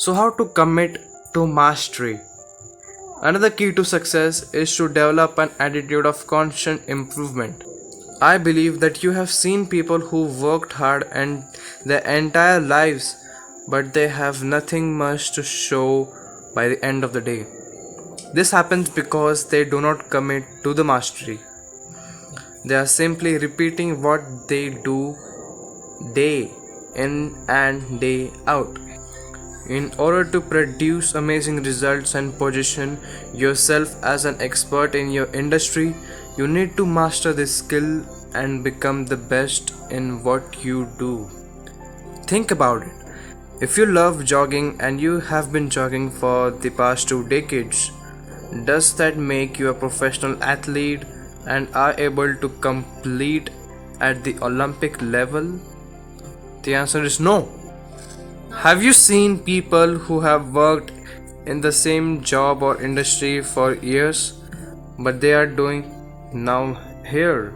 So, how to commit to mastery? Another key to success is to develop an attitude of constant improvement. I believe that you have seen people who worked hard and their entire lives, but they have nothing much to show by the end of the day. This happens because they do not commit to the mastery. They are simply repeating what they do day in and day out. In order to produce amazing results and position yourself as an expert in your industry, you need to master this skill and become the best in what you do. Think about it. If you love jogging and you have been jogging for the past 2 decades, does that make you a professional athlete and are able to compete at the Olympic level? The answer is no. Have you seen people who have worked in the same job or industry for years, but they are doing now here?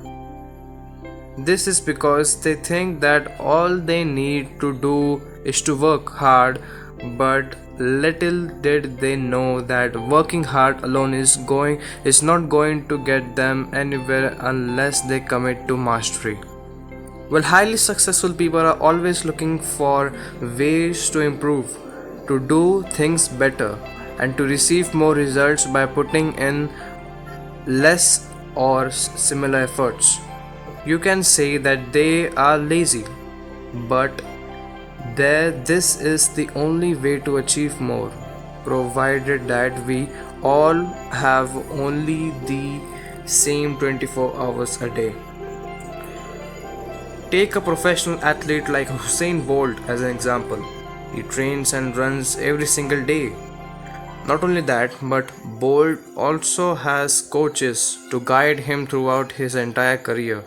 This is because they think that all they need to do is to work hard, but little did they know that working hard alone is not going to get them anywhere unless they commit to mastery. Well, highly successful people are always looking for ways to improve, to do things better, and to receive more results by putting in less or similar efforts. You can say that they are lazy, but this is the only way to achieve more, provided that we all have only the same 24 hours a day. Take a professional athlete like Usain Bolt as an example. He trains and runs every single day. Not only that, but Bolt also has coaches to guide him throughout his entire career.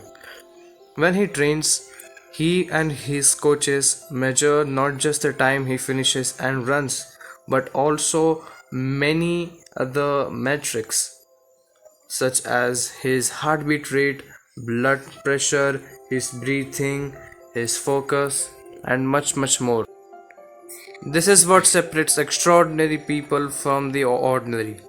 When he trains, he and his coaches measure not just the time he finishes and runs, but also many other metrics such as his heartbeat rate, blood pressure, his breathing, his focus, and much more. This is what separates extraordinary people from the ordinary.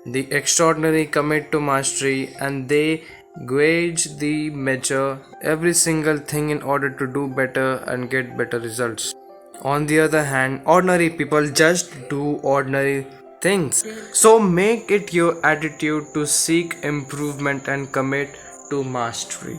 The extraordinary commit to mastery and they gauge the measure every single thing in order to do better and get better results. On the other hand, ordinary people just do ordinary things. So make it your attitude to seek improvement and commit to mastery.